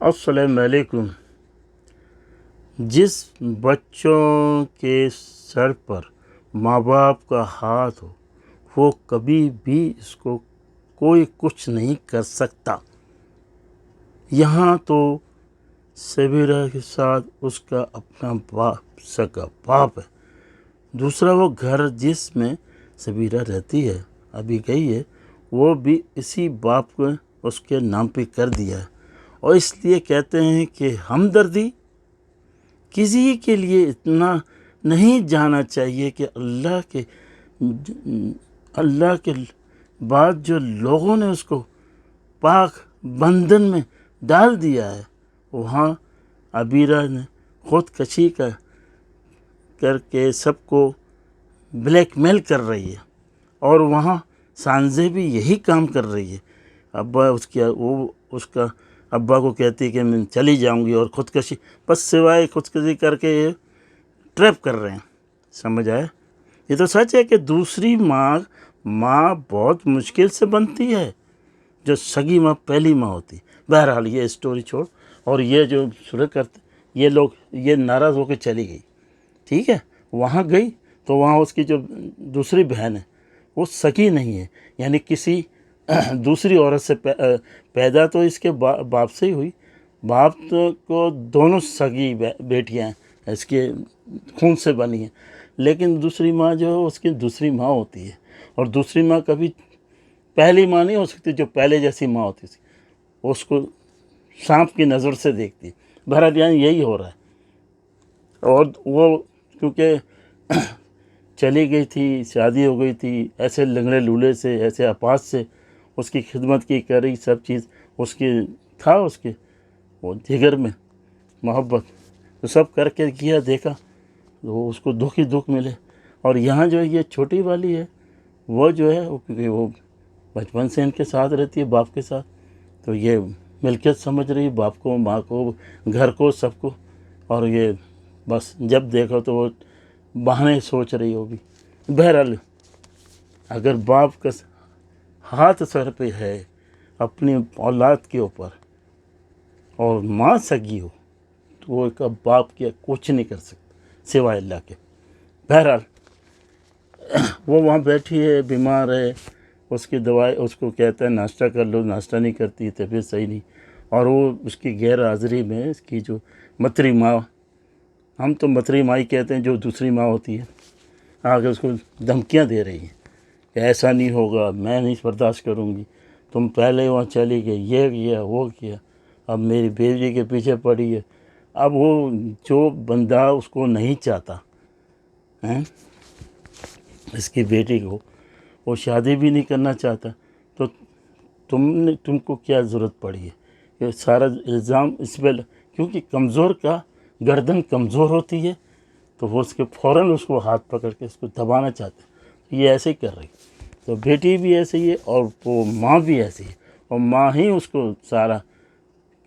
السلام علیکم۔ جس بچوں کے سر پر ماں باپ کا ہاتھ ہو وہ کبھی بھی اس کو کوئی کچھ نہیں کر سکتا۔ یہاں تو سبیرہ کے ساتھ اس کا اپنا باپ سگا باپ ہے، دوسرا وہ گھر جس میں سبیرہ رہتی ہے ابھی گئی ہے وہ بھی اسی باپ کو اس کے نام پہ کر دیا ہے، اور اس لیے کہتے ہیں کہ ہمدردی کسی کے لیے اتنا نہیں جانا چاہیے کہ اللہ کے بعد جو لوگوں نے اس کو پاک بندھن میں ڈال دیا ہے، وہاں عبیرہ نے خودکشی کر کے سب کو بلیک میل کر رہی ہے، اور وہاں سانزے بھی یہی کام کر رہی ہے۔ ابا اس کا ابا کو کہتی ہے کہ میں چلی جاؤں گی، اور خودکشی بس سوائے خودکشی کر کے یہ ٹریپ کر رہے ہیں۔ سمجھ آیا؟ یہ تو سچ ہے کہ دوسری ماں بہت مشکل سے بنتی ہے، جو سگی ماں پہلی ماں ہوتی۔ بہرحال یہ اسٹوری چھوڑ، اور یہ جو شروع کرتے یہ ناراض ہو کے چلی گئی، ٹھیک ہے؟ وہاں گئی تو وہاں اس کی جو دوسری بہن ہے وہ سگی نہیں ہے، یعنی کسی دوسری عورت سے پیدا تو اس کے باپ سے ہی ہوئی۔ باپ کو دونوں سگی بیٹیاں ہیں، اس کے خون سے بنی ہیں، لیکن دوسری ماں جو ہے اس کی دوسری ماں ہوتی ہے، اور دوسری ماں کبھی پہلی ماں نہیں ہو سکتی جو پہلے جیسی ماں ہوتی تھی، اس کو سانپ کی نظر سے دیکھتی ہے۔ بہرحال یعنی یہی ہو رہا ہے، اور وہ کیونکہ چلی گئی تھی، شادی ہو گئی تھی، ایسے لنگڑے لولے سے، ایسے اپاہج سے اس کی خدمت کی کری، سب چیز اس کی تھا، اس کے وہ جگر میں محبت، تو سب کر کے کیا دیکھا تو اس کو دکھ ہی دکھ ملے۔ اور یہاں جو یہ چھوٹی والی ہے وہ جو ہے کیونکہ وہ بچپن سے ان کے ساتھ رہتی ہے باپ کے ساتھ، تو یہ ملکیت سمجھ رہی ہے باپ کو، ماں کو، گھر کو، سب کو، اور یہ بس جب دیکھو تو وہ بہانے سوچ رہی ہوگی۔ بہرحال اگر باپ کا ہاتھ سر پہ ہے اپنی اولاد کے اوپر اور ماں سگی ہو تو وہ ایک باپ کیا کچھ نہیں کر سکتا سوائے اللہ کے۔ بہرحال وہ وہاں بیٹھی ہے، بیمار ہے، اس کی دوائی اس کو کہتا ہے ناشتہ کر لو، ناشتہ نہیں کرتی، طبیعت صحیح نہیں، اور وہ اس کی غیر حاضری میں اس کی جو متری ماں، ہم تو متری ماں ہی کہتے ہیں جو دوسری ماں ہوتی ہے، آگے اس کو دھمکیاں دے رہی ہیں کہ ایسا نہیں ہوگا، میں نہیں برداشت کروں گی، تم پہلے وہاں چلی گئی، یہ کیا وہ کیا، اب میری بیوی کے پیچھے پڑی ہے۔ اب وہ جو بندہ اس کو نہیں چاہتا اس کی بیٹی کو، وہ شادی بھی نہیں کرنا چاہتا، تو تم کو کیا ضرورت پڑی ہے؟ یہ سارا الزام اس پہ، کیونکہ کمزور کا گردن کمزور ہوتی ہے تو وہ اس کے فوراً اس کو ہاتھ پکڑ کے اس کو دبانا چاہتے ہیں، یہ ایسے ہی کر رہی۔ تو بیٹی بھی ایسے ہی ہے اور وہ ماں بھی ایسی ہے، اور ماں ہی اس کو سارا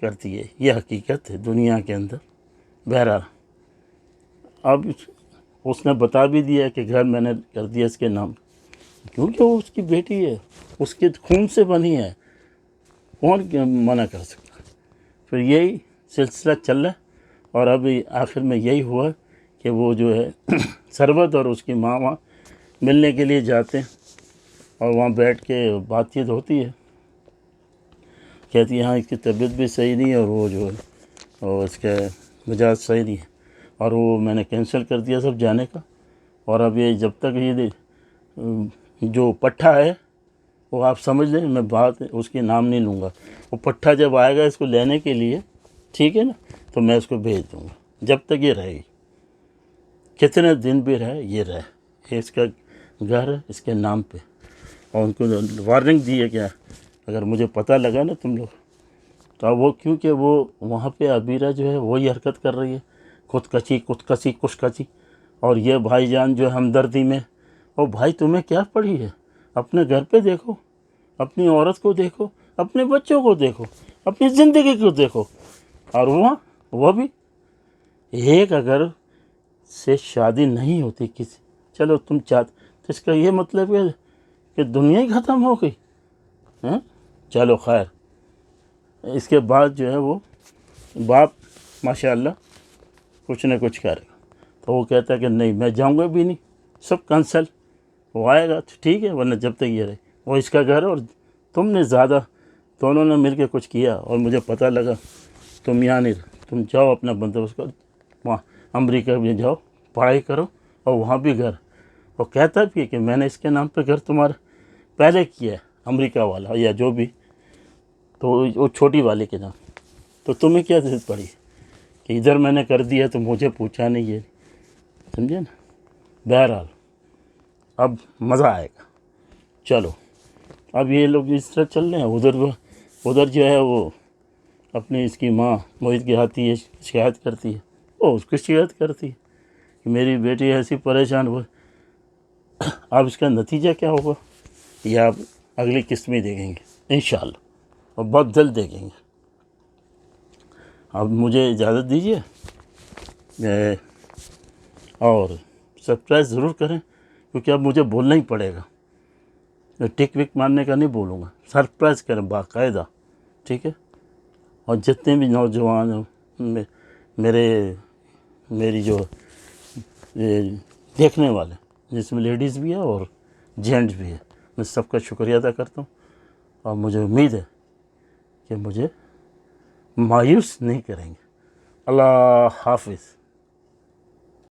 کرتی ہے، یہ حقیقت ہے دنیا کے اندر۔ بہرحال اب اس نے بتا بھی دیا کہ گھر میں نے کر دیا اس کے نام، کیونکہ وہ اس کی بیٹی ہے، اس کے خون سے بنی ہے، کون منع کر سکتا۔ پھر یہی سلسلہ چل رہا ہے، اور ابھی آخر میں یہی ہوا کہ وہ جو ہے سربت اور اس کی ماں وہاں ملنے کے لیے جاتے ہیں، اور وہاں بیٹھ کے بات چیت ہوتی ہے، کہتی ہے ہاں اس کی طبیعت بھی صحیح نہیں ہے، اور وہ جو ہے اور اس کے مزاج صحیح نہیں ہے، اور وہ میں نے کینسل کر دیا سب جانے کا، اور اب یہ جب تک یہ جو پٹھا ہے وہ آپ سمجھ لیں، میں بات اس کے نام نہیں لوں گا، وہ پٹھا جب آئے گا اس کو لینے کے لیے، ٹھیک ہے نا، تو میں اس کو بھیج دوں گا، جب تک یہ رہے گی، کتنے دن بھی رہے یہ رہے، یہ اس کا گھر ہے اس کے نام پہ، اور ان کو وارننگ دی ہے کہ اگر مجھے پتہ لگا نا تم لوگ، تو اب وہ کیونکہ وہ وہاں پہ عبیرہ جو ہے وہی حرکت کر رہی ہے، خودکشی، اور یہ بھائی جان جو ہمدردی میں، اور بھائی تمہیں کیا پڑی ہے، اپنے گھر پہ دیکھو، اپنی عورت کو دیکھو، اپنے بچوں کو دیکھو، اپنی زندگی کو دیکھو، اور وہ بھی ایک اگر سے شادی نہیں ہوتی کسی، چلو تم چاہتے تو اس کا یہ مطلب ہے کہ دنیا ہی ختم ہو گئی، چلو خیر۔ اس کے بعد جو ہے وہ باپ ماشاءاللہ کچھ نہ کچھ کرے گا. تو وہ کہتا ہے کہ نہیں میں جاؤں گا بھی نہیں, سب کنسل. وہ آئے گا تو ٹھیک ہے, ورنہ جب تک یہ رہے. وہ اس کا گھر ہے, اور تم نے زیادہ دونوں نے مل کے کچھ کیا اور مجھے پتہ لگا تم یہاں نہیں, تم جاؤ اپنا بندوبست کرو, وہاں امریکہ میں جاؤ پڑھائی کرو, اور وہاں بھی گھر. وہ کہتا بھی ہے کہ میں نے اس کے نام پہ گھر تمہارا پہلے کیا ہے, امریکہ والا یا جو بھی, تو وہ چھوٹی والے کے نام. تو تمہیں کیا ضرورت پڑی کہ ادھر میں نے کر دیا تو مجھے پوچھا نہیں ہے, سمجھے نا. بہرحال اب مزہ آئے گا. چلو اب یہ لوگ اس طرح چل رہے ہیں. ادھر جو ہے وہ اپنی اس کی ماں موہت کی آتی ہے, شکایت کرتی ہے, وہ اس کی شکایت کرتی ہے کہ میری بیٹی ایسی پریشان ہوئی. اب اس کا نتیجہ کیا ہوگا یہ آپ اگلی قسط میں دیکھیں گے انشاءاللہ, اور بہت جلد دیکھیں گے. اب مجھے اجازت دیجیے, اور سبسکرائب ضرور کریں کیونکہ اب مجھے بولنا ہی پڑے گا. ٹک وک مارنے کا نہیں بولوں گا, سرپرائز کریں باقاعدہ, ٹھیک ہے. اور جتنے بھی نوجوان ہیں میری جو دیکھنے والے, جس میں لیڈیز بھی ہے اور جینٹس بھی ہے, میں سب کا شکریہ ادا کرتا ہوں. اور مجھے امید ہے کہ مجھے مایوس نہیں کریں گے. اللہ حافظ.